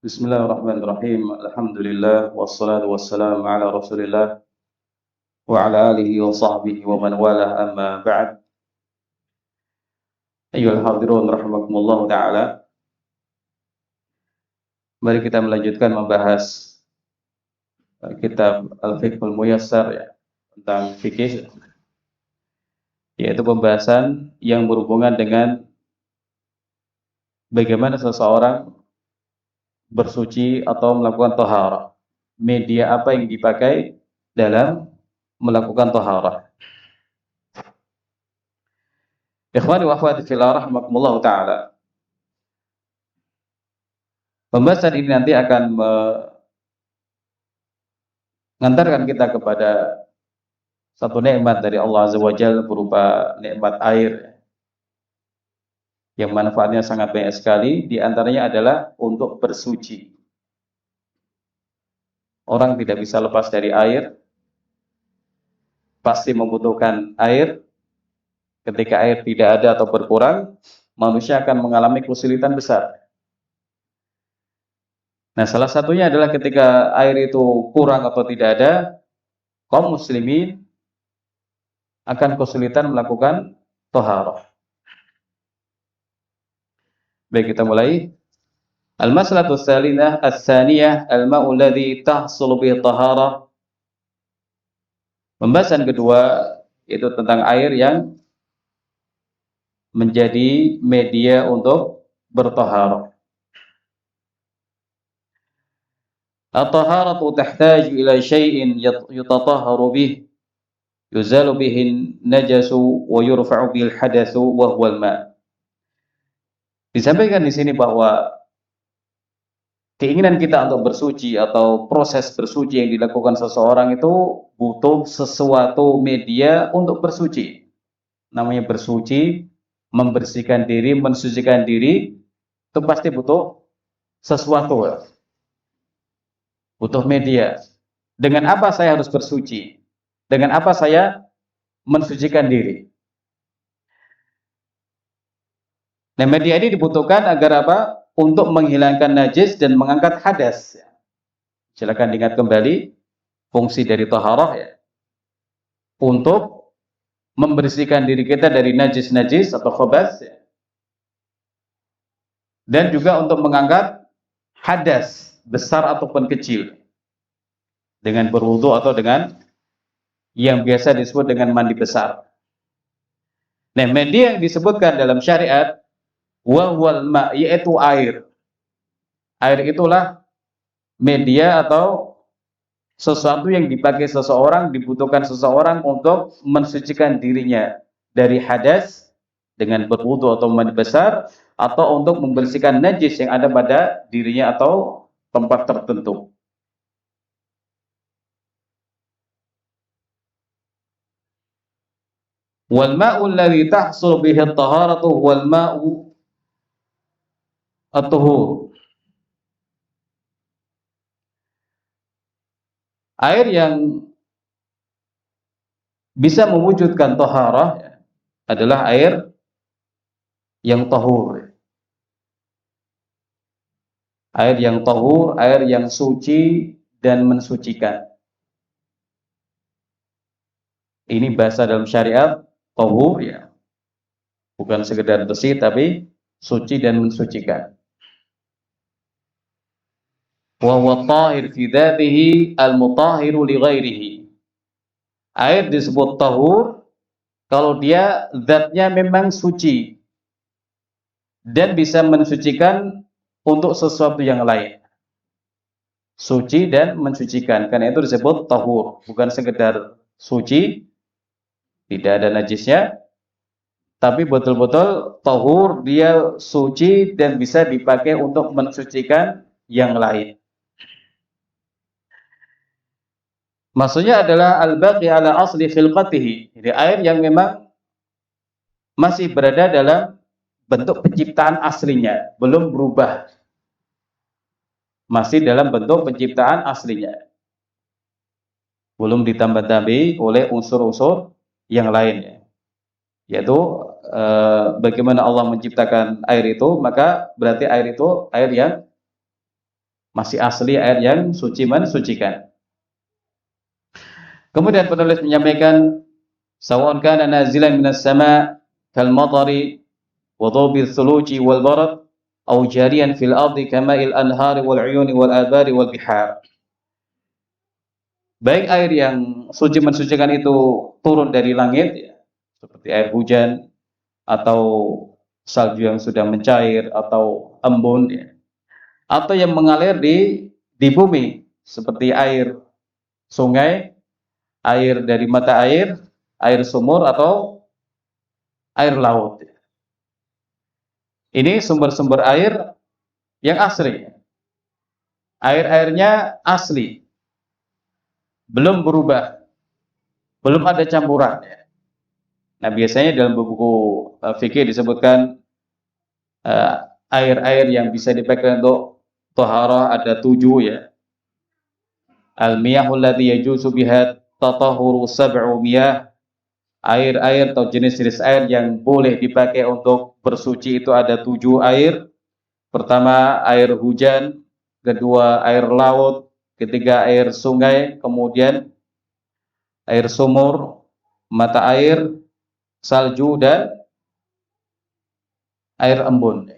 Bismillahirrahmanirrahim. Alhamdulillah wassalatu wassalamu ala Rasulillah wa ala alihi wa sahbihi wa man walah amma ba'd. Ayyuhal hadirun rahimakumullah taala. Mari kita melanjutkan membahas kitab Al-Fiqhul Muyassar ya, tentang fikih, yaitu pembahasan yang berhubungan dengan bagaimana seseorang bersuci atau melakukan taharah. Media apa yang dipakai dalam melakukan taharah. Ikhwani wa akhwati fillah rahimakumullah taala. Pembahasan ini nanti akan mengantarkan kita kepada satu nikmat dari Allah Azza wa Jalla berupa nikmat air yang manfaatnya sangat banyak sekali. Di antaranya adalah untuk bersuci. Orang tidak bisa lepas dari air, pasti membutuhkan air. Ketika air tidak ada atau berkurang, manusia akan mengalami kesulitan besar. Nah, salah satunya adalah ketika air itu kurang atau tidak ada, kaum muslimin akan kesulitan melakukan taharah. Baik, kita mulai. Al-mas'alatu tsalinah ats-tsaniyah al-ma'u alladhi tahsulu bihi taharah. Pembahasan kedua itu tentang air yang menjadi media untuk bertaharah. At-taharatu tahtaju ila syai'in yutatahharu bih yuzalu bihi najasu wa yurfa'u bil hadatsu wa huwa al-ma'. Disampaikan di sini bahwa keinginan kita untuk bersuci atau proses bersuci yang dilakukan seseorang itu butuh sesuatu media untuk bersuci. Namanya bersuci, membersihkan diri, mensucikan diri, itu pasti butuh sesuatu. Butuh media. Dengan apa saya harus bersuci? Dengan apa saya mensucikan diri? Nah, media ini dibutuhkan agar apa? Untuk menghilangkan najis dan mengangkat hadas. Silakan diingat kembali fungsi dari taharah ya. Untuk membersihkan diri kita dari najis-najis atau khabas ya. Dan juga untuk mengangkat hadas besar ataupun kecil dengan berwudu atau dengan yang biasa disebut dengan mandi besar. Nah, media yang disebutkan dalam syariat wal ma, yaitu air. Air itulah media atau sesuatu yang dipakai seseorang, dibutuhkan seseorang untuk mensucikan dirinya dari hadas dengan berwudu atau mandi besar, atau untuk membersihkan najis yang ada pada dirinya atau tempat tertentu. Wal ma'u alladhi tahsul bihi at-taharatu wal ma'u at-tuhur. Air yang bisa mewujudkan taharah adalah air yang tahur. Air yang tahur, air yang suci dan mensucikan. Ini bahasa dalam syariat tahur ya. Bukan sekedar bersih tapi suci dan mensucikan. Wa huwa tahir fi dzatihi al-mutahhiru li ghairihi. Air disebut tahur kalau dia zatnya memang suci dan bisa mensucikan untuk sesuatu yang lain. Suci dan mensucikan, karena itu disebut tahur, bukan sekedar suci, tidak ada najisnya, tapi betul-betul tahur, dia suci dan bisa dipakai untuk mensucikan yang lain. Maksudnya adalah al-baqi ala asli khilqatihi. Jadi air yang memang masih berada dalam bentuk penciptaan aslinya, belum berubah. Masih dalam bentuk penciptaan aslinya. Belum ditambah-tambahi oleh unsur-unsur yang lainnya. Yaitu bagaimana Allah menciptakan air itu, maka berarti air itu air yang masih asli air yang suci mensucikan. Kemudian penulis menyampaikan sawa'un kana nazilan minas sama' kal matari wa dhabil thuluji wal barad aw jariyan fil ardi kama'il anhari wal 'uyuni wal abari wal bihar. Baik air yang suci mensucikan itu turun dari langit ya, seperti air hujan atau salju yang sudah mencair atau embun ya, atau yang mengalir di bumi seperti air sungai, air dari mata air sumur atau air laut. Ini sumber-sumber air yang asli. Air-airnya asli. Belum berubah. Belum ada campuran. Nah, biasanya dalam buku fikih disebutkan air-air yang bisa dipakai untuk taharah ada 7 ya. Al-miyahul ladzi yajuzu biha tatahuru sab'u miyah. Air-air atau jenis-jenis air yang boleh dipakai untuk bersuci itu ada 7 air. Pertama air hujan, kedua air laut, ketiga air sungai, kemudian air sumur, mata air, salju, dan air embun.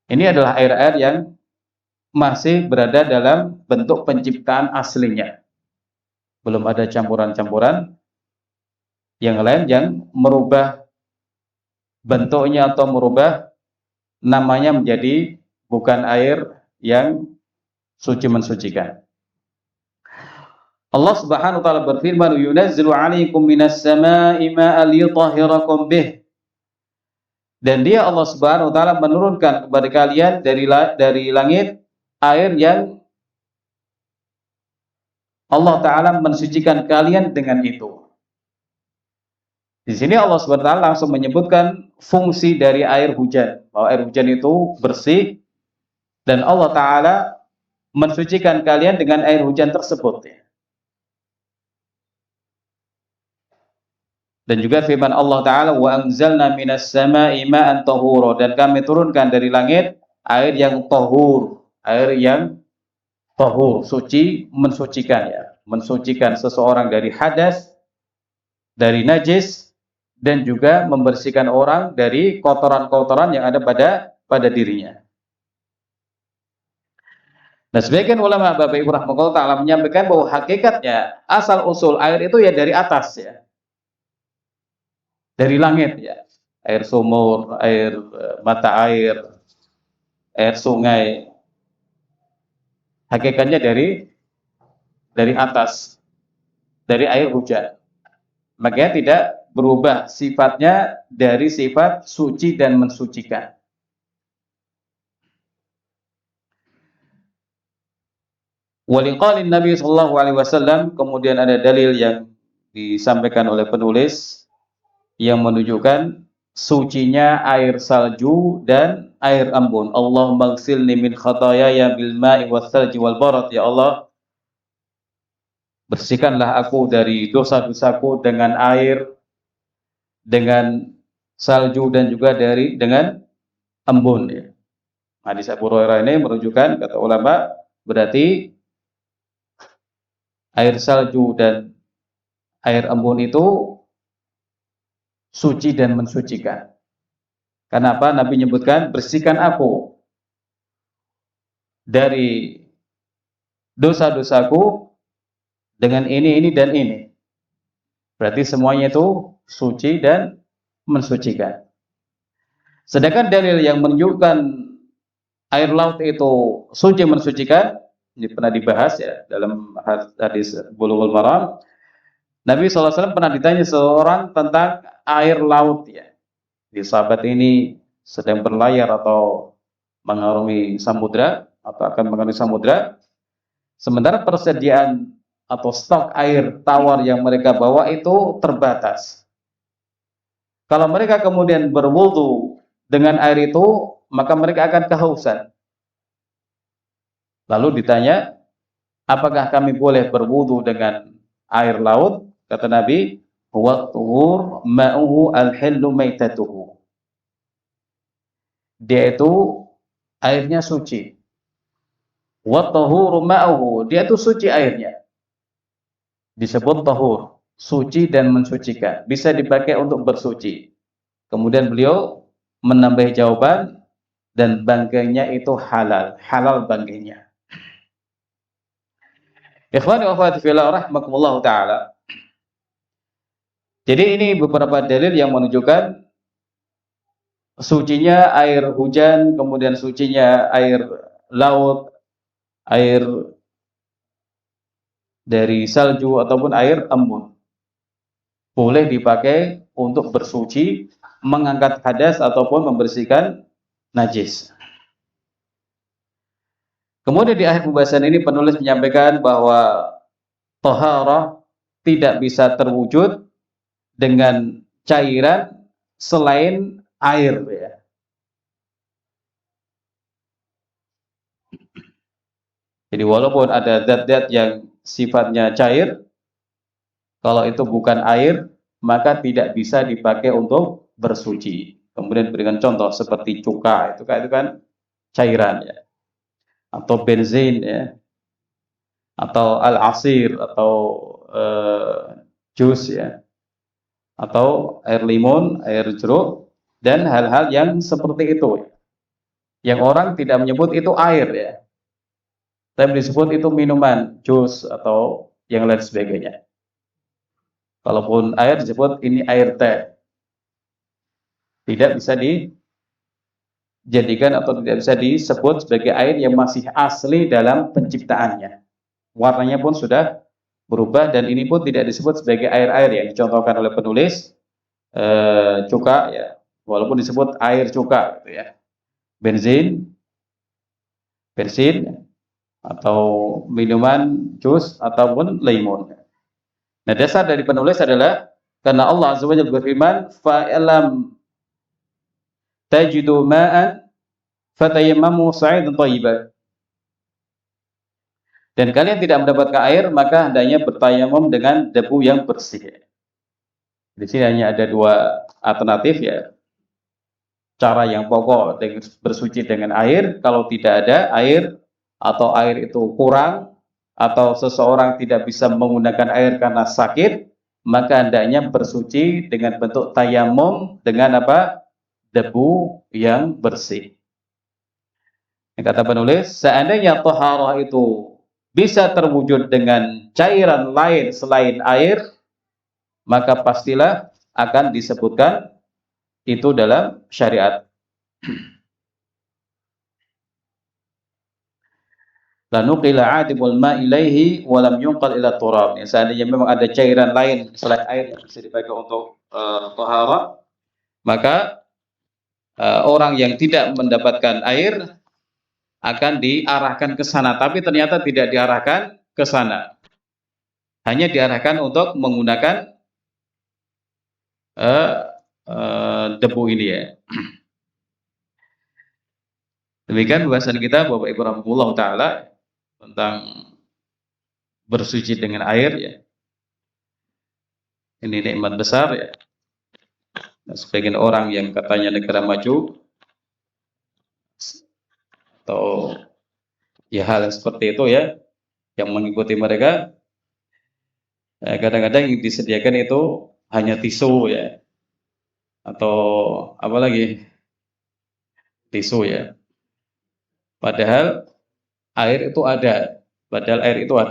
Ini adalah air-air yang masih berada dalam bentuk penciptaan aslinya. Belum ada campuran-campuran yang lain yang merubah bentuknya atau merubah namanya menjadi bukan air yang suci mensucikan. Allah Subhanahu wa taala berfirman, "Yunazzilu 'alaikum minas samaa'i ma'an liyutahhirakum bih." Dan dia Allah Subhanahu wa taala menurunkan kepada kalian dari langit air yang Allah taala mensucikan kalian dengan itu. Di sini Allah Subhanahu wa taala langsung menyebutkan fungsi dari air hujan, bahwa air hujan itu bersih dan Allah taala mensucikan kalian dengan air hujan tersebut. Dan juga firman Allah taala, wa anzalna minas samaa'i ma'an tahura, dan kami turunkan dari langit air yang tahur, air yang tahur, suci, mensucikan ya, mensucikan seseorang dari hadas, dari najis, dan juga membersihkan orang dari kotoran-kotoran yang ada pada dirinya. Nah, sebagian ulama Bapak Ibu rahimahullah taala menyampaikan bahwa hakikatnya asal usul air itu ya dari atas ya. Dari langit ya. Air sumur, air mata air sungai. Hakikatnya dari atas. Dari air hujan. Makanya tidak berubah sifatnya dari sifat suci dan mensucikan. Waliqalin Nabi sallallahu alaihi wasallam, kemudian ada dalil yang disampaikan oleh penulis yang menunjukkan sucinya air salju dan air embun. Allahumma ighsilni min khataayaya bil ma'i was salji wal barad. Ya Allah, bersihkanlah aku dari dosa-dosaku dengan air, dengan salju, dan juga dengan embun ya. Hadis Abu Hurairah ini menunjukkan, kata ulama, berarti air salju dan air embun itu suci dan mensucikan. Kenapa Nabi menyebutkan bersihkan aku dari dosa-dosaku dengan ini dan ini. Berarti semuanya itu suci dan mensucikan. Sedangkan dalil yang menunjukkan air laut itu suci mensucikan, ini pernah dibahas ya dalam hadis Bulughul Maram. Nabi SAW pernah ditanya seorang tentang air laut ya. Di sahabat ini sedang berlayar atau mengarungi samudra atau akan mengarungi samudra. Sementara persediaan atau stok air tawar yang mereka bawa itu terbatas. Kalau mereka kemudian berwudu dengan air itu, maka mereka akan kehausan. Lalu ditanya, apakah kami boleh berwudu dengan air laut? Kata Nabi, huwa tuhur ma'uhu al-hillu maitatuhu. Dia itu airnya suci. Wa tahuru ma'uhu, dia itu suci airnya. Disebut tahur, suci dan mensucikan. Bisa dipakai untuk bersuci. Kemudian beliau menambah jawaban, dan bangkainya itu halal, halal bangkainya. Ikhwani wa akhwati fillah rahimakumullah taala. Jadi ini beberapa dalil yang menunjukkan sucinya air hujan, kemudian sucinya air laut, air dari salju ataupun air embun. Boleh dipakai untuk bersuci, mengangkat hadas ataupun membersihkan najis. Kemudian di akhir pembahasan ini penulis menyampaikan bahwa taharah tidak bisa terwujud dengan cairan selain air, ya. Jadi walaupun ada zat-zat yang sifatnya cair, kalau itu bukan air maka tidak bisa dipakai untuk bersuci. Kemudian berikan contoh seperti cuka, itu kan cairan, ya, atau bensin, ya, atau al-asir, atau jus, ya, atau air limun, air jeruk, dan hal-hal yang seperti itu, yang orang tidak menyebut itu air, ya, tapi disebut itu minuman, jus, atau yang lain sebagainya. Kalaupun air disebut ini air teh, tidak bisa dijadikan atau tidak bisa disebut sebagai air yang masih asli dalam penciptaannya. Warnanya pun sudah berubah, dan ini pun tidak disebut sebagai air-air yang dicontohkan oleh penulis. Cuka, ya, walaupun disebut air cuka, gitu ya. Bensin, atau minuman jus ataupun limun. Nah, dasar dari penulis adalah karena Allah Azza wa Jalla berfirman, fa ilam tajidu ma'an fatayammamu sa'idan thayyiban. Dan kalian tidak mendapatkan air, maka hendaknya bertayamum dengan debu yang bersih. Di sini hanya ada dua alternatif, ya. Cara yang pokok bersuci dengan air, kalau tidak ada air atau air itu kurang atau seseorang tidak bisa menggunakan air karena sakit, maka hendaknya bersuci dengan bentuk tayamum dengan apa? Debu yang bersih. Kata penulis, seandainya taharah itu bisa terwujud dengan cairan lain selain air, maka pastilah akan disebutkan itu dalam syariat. Lanuqila adibul ma ilaihi walam yunqal ila turab. Seandainya memang ada cairan lain selain air yang bisa dipakai untuk taharah, maka orang yang tidak mendapatkan air akan diarahkan ke sana, tapi ternyata tidak diarahkan ke sana. Hanya diarahkan untuk menggunakan debu ini, ya. Demikian pembahasan kita Bapak Ibu rahimahullah taala tentang bersuci dengan air, ya. Ini nikmat besar, ya. Nah, sebagian orang yang katanya negara maju atau ya hal seperti itu, ya, yang mengikuti mereka, kadang-kadang yang disediakan itu hanya tisu, ya, atau apa lagi, tisu, ya. Padahal air itu ada,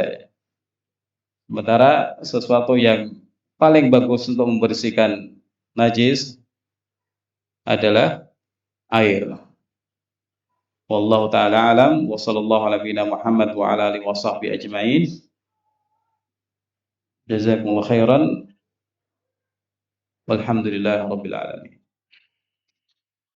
ya. Sementara sesuatu yang paling bagus untuk membersihkan najis adalah air. Wallahu taala alam, wa sallallahu ala nabiyina Muhammad wa ala alihi washabbihi ajmain. Jazakumullahu khairan. Walhamdulillahirabbil alamin.